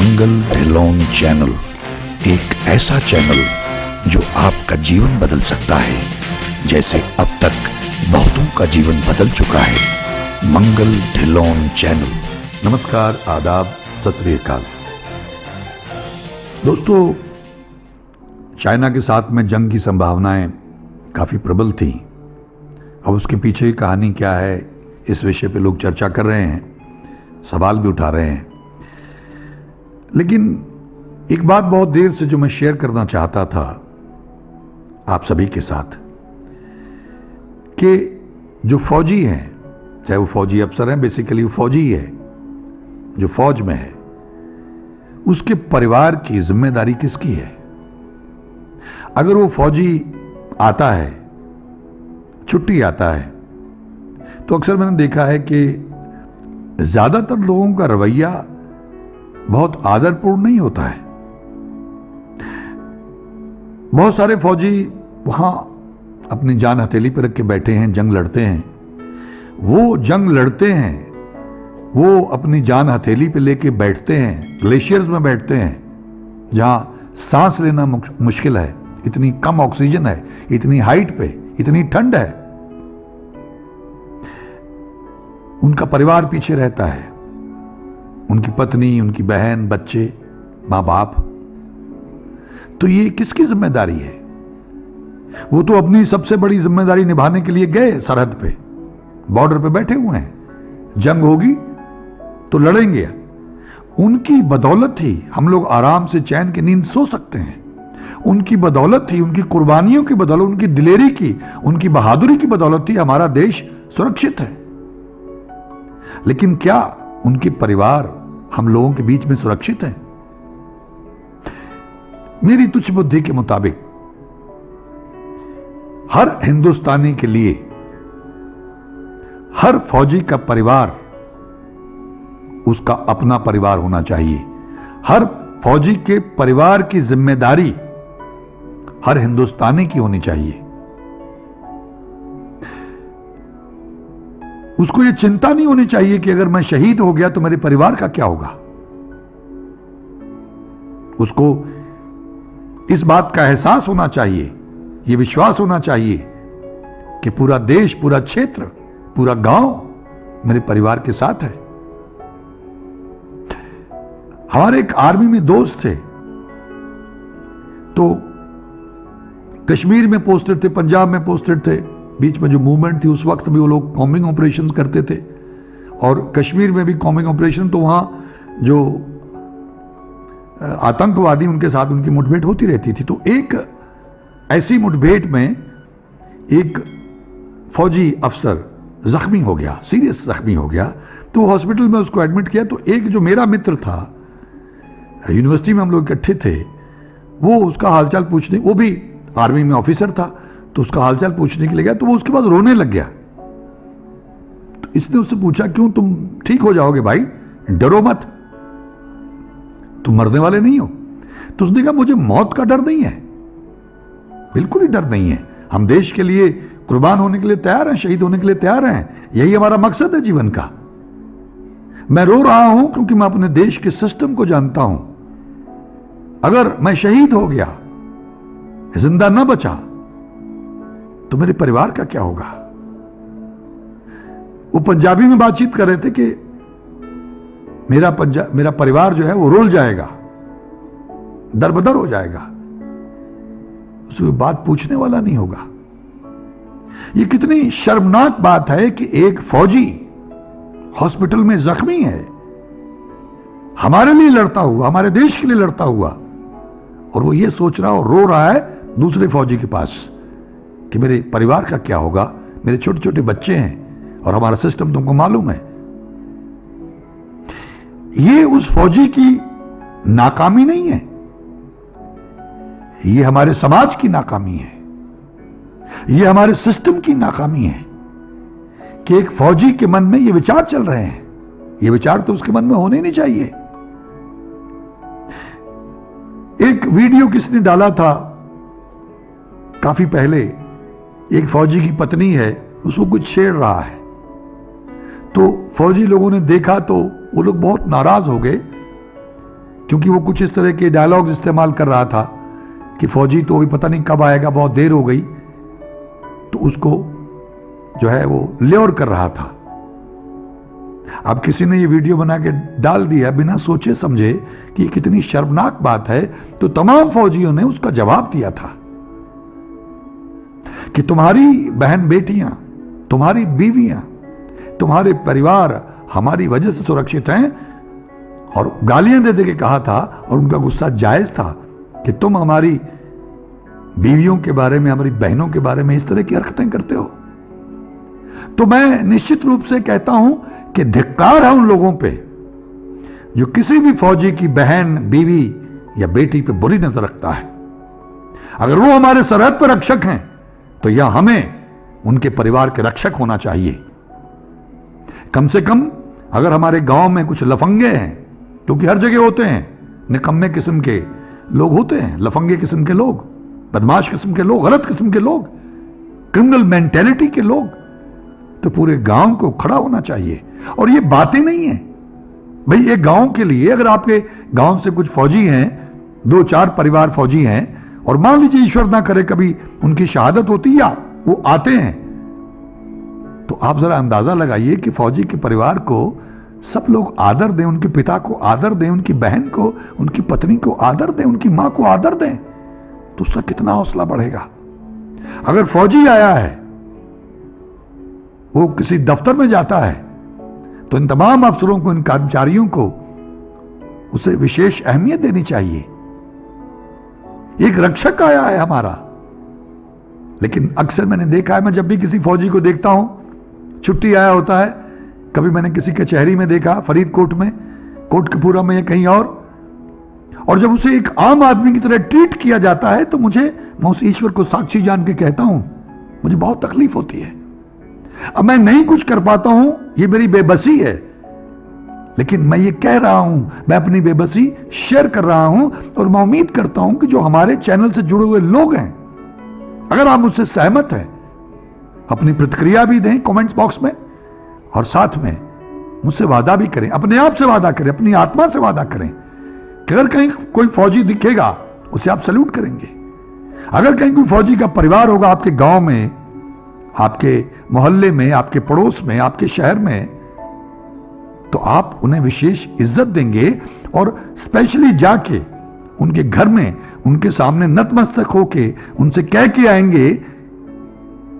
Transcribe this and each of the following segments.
मंगल Dhillon channel एक ऐसा channel जो आपका जीवन बदल सकता है, जैसे अब तक बहुतों का जीवन बदल चुका है। मंगल ढिल्लोन चैनल। नमस्कार, आदाब, सत श्री अकाल। दोस्तों, चाइना के साथ में जंग की संभावनाएं काफ़ी प्रबल थी। अब उसके पीछे की कहानी क्या है, इस विषय पे लोग चर्चा कर रहे हैं, सवाल भी उठा रहे हैं। लेकिन एक बात बहुत देर से जो मैं शेयर करना चाहता था आप सभी के साथ, कि जो फौजी हैं, चाहे वो फौजी अफसर हैं, बेसिकली वो फौजी है, जो फौज में है, उसके परिवार की जिम्मेदारी किसकी है। अगर वो फौजी आता है, छुट्टी आता है, तो अक्सर मैंने देखा है कि ज्यादातर लोगों का रवैया बहुत आदरपूर्ण नहीं होता है। बहुत सारे फौजी वहां अपनी जान हथेली पर रख के बैठे हैं, जंग लड़ते हैं। वो जंग लड़ते हैं, वो अपनी जान हथेली पे लेके बैठते हैं, ग्लेशियर्स में बैठते हैं, जहां सांस लेना मुश्किल है, इतनी कम ऑक्सीजन है, इतनी हाइट पे, इतनी ठंड है। उनका परिवार पीछे रहता है, उनकी पत्नी, उनकी बहन, बच्चे, मां बाप। तो ये किसकी जिम्मेदारी है? वो तो अपनी सबसे बड़ी जिम्मेदारी निभाने के लिए गए, सरहद पे, बॉर्डर पे बैठे हुए हैं। जंग होगी तो लड़ेंगे। उनकी बदौलत ही हम लोग आराम से चैन की नींद सो सकते हैं। उनकी बदौलत ही, उनकी कुर्बानियों की बदौलत, उनकी दिलेरी की, उनकी बहादुरी की बदौलत ही हमारा देश सुरक्षित है। लेकिन क्या उनके परिवार हम लोगों के बीच में सुरक्षित हैं? मेरी तुच्छ बुद्धि के मुताबिक हर हिंदुस्तानी के लिए हर फौजी का परिवार उसका अपना परिवार होना चाहिए। हर फौजी के परिवार की जिम्मेदारी हर हिंदुस्तानी की होनी चाहिए। उसको यह चिंता नहीं होनी चाहिए कि अगर मैं शहीद हो गया तो मेरे परिवार का क्या होगा। उसको इस बात का एहसास होना चाहिए, यह विश्वास होना चाहिए कि पूरा देश, पूरा क्षेत्र, पूरा गांव मेरे परिवार के साथ है। हमारे एक आर्मी में दोस्त थे, तो कश्मीर में पोस्टेड थे, पंजाब में पोस्टेड थे। बीच में जो मूवमेंट थी उस वक्त भी वो लोग कॉम्बिंग ऑपरेशंस करते थे, और कश्मीर में भी कॉम्बिंग ऑपरेशन। तो वहां जो आतंकवादी, उनके साथ उनकी मुठभेड़ होती रहती थी। तो एक ऐसी मुठभेड़ में एक फौजी अफसर जख्मी हो गया, सीरियस जख्मी हो गया। तो हॉस्पिटल में उसको एडमिट किया। तो एक जो मेरा मित्र था, यूनिवर्सिटी में हम लोग इकट्ठे थे, वो उसका हालचाल पूछने, वो भी आर्मी में ऑफिसर था, तो उसका हालचाल पूछने के लिए गया। तो वो उसके पास रोने लग गया। तो इसने उससे पूछा, क्यों, तुम ठीक हो जाओगे भाई, डरो मत, तुम मरने वाले नहीं हो। तो उसने कहा, मुझे मौत का डर नहीं है, बिल्कुल ही डर नहीं है। हम देश के लिए कुर्बान होने के लिए तैयार हैं, शहीद होने के लिए तैयार हैं, यही हमारा मकसद है जीवन का। मैं रो रहा हूं क्योंकि मैं अपने देश के सिस्टम को जानता हूं। अगर मैं शहीद हो गया, जिंदा न बचा, तो मेरे परिवार का क्या होगा। वो पंजाबी में बातचीत कर रहे थे कि मेरा परिवार जो है वो रोल जाएगा, दरबदर हो जाएगा, उसको बात पूछने वाला नहीं होगा। ये कितनी शर्मनाक बात है कि एक फौजी हॉस्पिटल में जख्मी है, हमारे लिए लड़ता हुआ, हमारे देश के लिए लड़ता हुआ, और वो ये सोच रहा और रो रहा है दूसरे फौजी के पास कि मेरे परिवार का क्या होगा, मेरे छोटे छोटे बच्चे हैं, और हमारा सिस्टम तुमको मालूम है। ये उस फौजी की नाकामी नहीं है, ये हमारे समाज की नाकामी है, ये हमारे सिस्टम की नाकामी है कि एक फौजी के मन में ये विचार चल रहे हैं। ये विचार तो उसके मन में होने नहीं चाहिए। एक वीडियो किसने डाला था काफी पहले, एक फौजी की पत्नी है, उसको कुछ छेड़ रहा है। तो फौजी लोगों ने देखा तो वो लोग बहुत नाराज हो गए क्योंकि वो कुछ इस तरह के डायलॉग्स इस्तेमाल कर रहा था कि फौजी तो अभी पता नहीं कब आएगा, बहुत देर हो गई, तो उसको जो है वो ल्योर कर रहा था। अब किसी ने ये वीडियो बना के डाल दिया बिना सोचे समझे कि ये कितनी शर्मनाक बात है, तो तमाम फौजियों ने उसका जवाब दिया था कि तुम्हारी बहन बेटियां, तुम्हारी बीवियां, तुम्हारे परिवार हमारी वजह से सुरक्षित हैं, और गालियां दे दे के कहा था, और उनका गुस्सा जायज था कि तुम हमारी बीवियों के बारे में, हमारी बहनों के बारे में इस तरह की हरकतें करते हो। तो मैं निश्चित रूप से कहता हूं कि धिक्कार है उन लोगों पे जो किसी भी फौजी की बहन, बीवी या बेटी पे बुरी नजर रखता है। अगर वो हमारे सरहद पर रक्षक हैं तो यह हमें उनके परिवार के रक्षक होना चाहिए। कम से कम अगर हमारे गांव में कुछ लफंगे हैं, क्योंकि हर जगह होते हैं निकम्मे किस्म के लोग होते हैं, लफंगे किस्म के लोग, बदमाश किस्म के लोग, गलत किस्म के लोग, क्रिमिनल मेंटेलिटी के लोग, तो पूरे गांव को खड़ा होना चाहिए। और ये बातें नहीं है भाई, एक गांव के लिए अगर आपके गांव से कुछ फौजी हैं, 2-4 परिवार फौजी हैं, और मान लीजिए ईश्वर ना करे कभी उनकी शहादत होती या वो आते हैं, तो आप जरा अंदाजा लगाइए कि फौजी के परिवार को सब लोग आदर दें, उनके पिता को आदर दें, उनकी बहन को, उनकी पत्नी को आदर दें, उनकी मां को आदर दें, तो उसका कितना हौसला बढ़ेगा। अगर फौजी आया है, वो किसी दफ्तर में जाता है, तो इन तमाम अफसरों को, इन कर्मचारियों को उसे विशेष अहमियत देनी चाहिए। एक रक्षक आया है हमारा। लेकिन अक्सर मैंने देखा है, मैं जब भी किसी फौजी को देखता हूं, छुट्टी आया होता है, कभी मैंने किसी कचहरी में देखा, फरीदकोट में, कोटकपूरा में या कहीं और जब उसे एक आम आदमी की तरह ट्रीट किया जाता है, तो मैं उस ईश्वर को साक्षी जान के कहता हूं, मुझे बहुत तकलीफ होती है। अब मैं नहीं कुछ कर पाता हूं, ये मेरी बेबसी है, लेकिन मैं ये कह रहा हूं, मैं अपनी बेबसी शेयर कर रहा हूं, और मैं उम्मीद करता हूं कि जो हमारे चैनल से जुड़े हुए लोग हैं, अगर आप मुझसे सहमत हैं, अपनी प्रतिक्रिया भी दें कमेंट्स बॉक्स में, और साथ में मुझसे वादा भी करें, अपने आप से वादा करें, अपनी आत्मा से वादा करें कि अगर कहीं कोई फौजी दिखेगा उसे आप सैल्यूट करेंगे। अगर कहीं कोई फौजी का परिवार होगा आपके गांव में, आपके मोहल्ले में, आपके पड़ोस में, आपके शहर में, तो आप उन्हें विशेष इज्जत देंगे, और स्पेशली जाके उनके घर में, उनके सामने नतमस्तक होके उनसे कह के आएंगे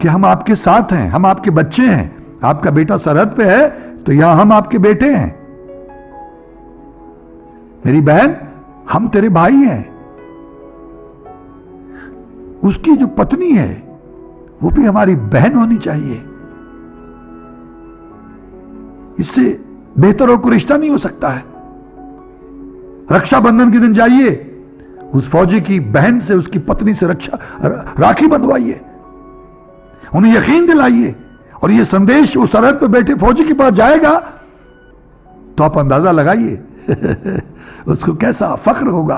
कि हम आपके साथ हैं, हम आपके बच्चे हैं, आपका बेटा सरहद पे है तो यहां हम आपके बेटे हैं, मेरी बहन हम तेरे भाई हैं, उसकी जो पत्नी है वो भी हमारी बहन होनी चाहिए। इससे बेहतर और कोई रिश्ता नहीं हो सकता है। रक्षाबंधन के दिन जाइए, उस फौजी की बहन से, उसकी पत्नी से राखी बंधवाइए, उन्हें यकीन दिलाइए, और यह संदेश उस सरहद पर बैठे फौजी के पास जाएगा तो आप अंदाजा लगाइए उसको कैसा फख्र होगा,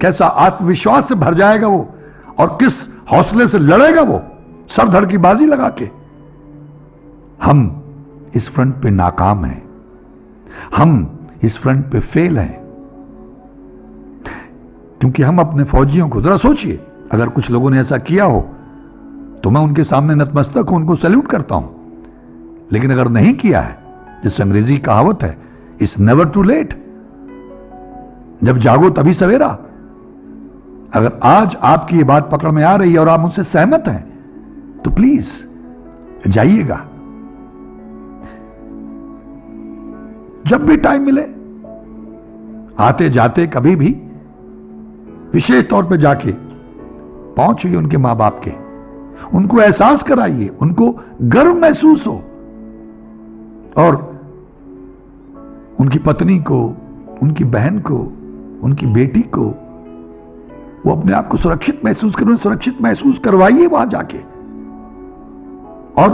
कैसा आत्मविश्वास से भर जाएगा वो, और किस हौसले से लड़ेगा वो सर धड़ की बाजी लगा के। हम इस फ्रंट पे नाकाम हैं, हम इस फ्रंट पे फेल हैं, क्योंकि हम अपने फौजियों को, जरा सोचिए, अगर कुछ लोगों ने ऐसा किया हो तो मैं उनके सामने नतमस्तक हूं, उनको सैल्यूट करता हूं। लेकिन अगर नहीं किया है, जिससे अंग्रेजी कहावत है, इट्स नेवर टू लेट, जब जागो तभी सवेरा। अगर आज आपकी ये बात पकड़ में आ रही है और आप मुझसे सहमत हैं, तो प्लीज जाइएगा, जब भी टाइम मिले, आते जाते कभी भी, विशेष तौर पे जाके पहुंचिए उनके मां बाप के, उनको एहसास कराइए, उनको गर्व महसूस हो, और उनकी पत्नी को, उनकी बहन को, उनकी बेटी को वो अपने आप को सुरक्षित महसूस करें, सुरक्षित महसूस करवाइए वहां जाके। और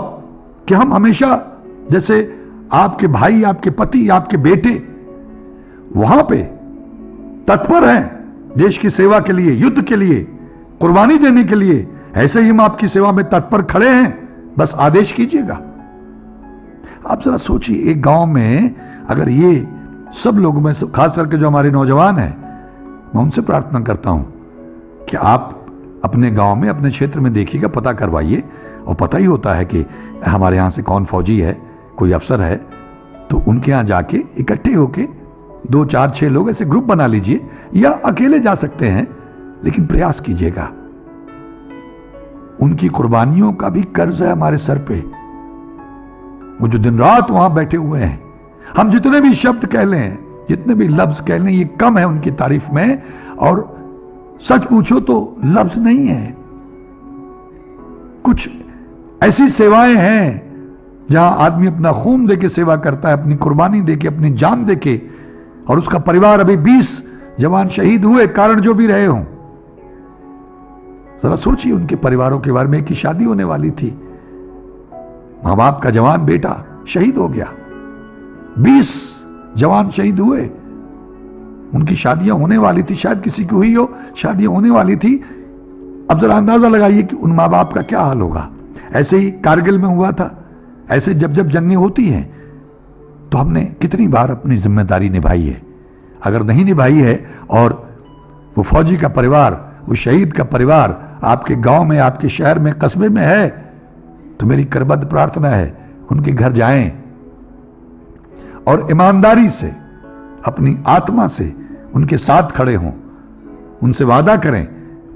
कि हम हमेशा, जैसे आपके भाई, आपके पति, आपके बेटे वहां पे तत्पर हैं देश की सेवा के लिए, युद्ध के लिए, कुर्बानी देने के लिए, ऐसे ही हम आपकी सेवा में तत्पर खड़े हैं, बस आदेश कीजिएगा। आप जरा सोचिए, एक गांव में अगर ये सब लोगों में, खास करके जो हमारे नौजवान हैं, मैं उनसे प्रार्थना करता हूं कि आप अपने गांव में, अपने क्षेत्र में देखिएगा, पता करवाइए। और पता ही होता है कि हमारे यहाँ से कौन फौजी है, कोई अफसर है, तो उनके यहाँ जाके इकट्ठे होके 2, 4, 6 लोग ऐसे ग्रुप बना लीजिए, या अकेले जा सकते हैं, लेकिन प्रयास कीजिएगा। उनकी कुर्बानियों का भी कर्ज है हमारे सर पे। वो जो दिन रात वहां बैठे हुए हैं, हम जितने भी शब्द कह लें, जितने भी लफ्ज कह लें, ये कम है उनकी तारीफ में। और सच पूछो तो लफ्ज नहीं है। कुछ ऐसी सेवाएं हैं जहां आदमी अपना खून देके सेवा करता है, अपनी कुर्बानी देके, अपनी जान देके, और उसका परिवार, अभी 20 जवान शहीद हुए, कारण जो भी रहे हों। जरा सोचिए उनके परिवारों के बारे में। एक की शादी होने वाली थी, मां बाप का जवान बेटा शहीद हो गया, 20 जवान शहीद हुए, उनकी शादियां होने वाली थी, शायद किसी की हुई हो, शादियां होने वाली थी। अब जरा अंदाजा लगाइए कि उन मां बाप का क्या हाल होगा। ऐसे ही कारगिल में हुआ था। ऐसे जब जब जंगें होती हैं तो हमने कितनी बार अपनी जिम्मेदारी निभाई है। अगर नहीं निभाई है और वो फौजी का परिवार, वो शहीद का परिवार आपके गांव में, आपके शहर में, कस्बे में है, तो मेरी करबद्ध प्रार्थना है उनके घर जाएं और ईमानदारी से, अपनी आत्मा से उनके साथ खड़े हों, उनसे वादा करें,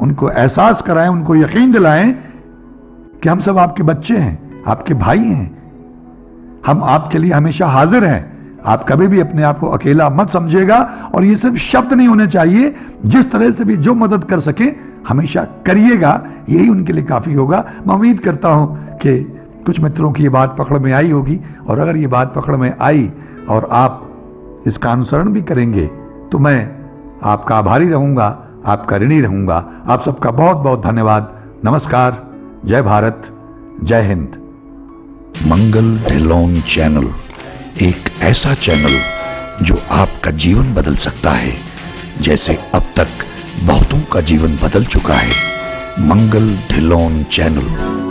उनको एहसास कराएं, उनको यकीन दिलाएं कि हम सब आपके बच्चे हैं, आपके भाई हैं, हम आपके लिए हमेशा हाजिर हैं। आप कभी भी अपने आप को अकेला मत समझिएगा। और ये सिर्फ शब्द नहीं होने चाहिए, जिस तरह से भी जो मदद कर सके हमेशा करिएगा, यही उनके लिए काफी होगा। मैं उम्मीद करता हूं कि कुछ मित्रों की ये बात पकड़ में आई होगी, और अगर ये बात पकड़ में आई और आप इसका अनुसरण भी करेंगे तो मैं आपका आभारी रहूंगा, आपका ऋणी रहूंगा। आप सबका बहुत बहुत धन्यवाद। नमस्कार, जय भारत, जय हिंद। मंगल ढिल्लोन चैनल एक ऐसा चैनल जो आपका जीवन बदल सकता है, जैसे अब तक बहुतों का जीवन बदल चुका है। मंगल ढिल्लोन चैनल।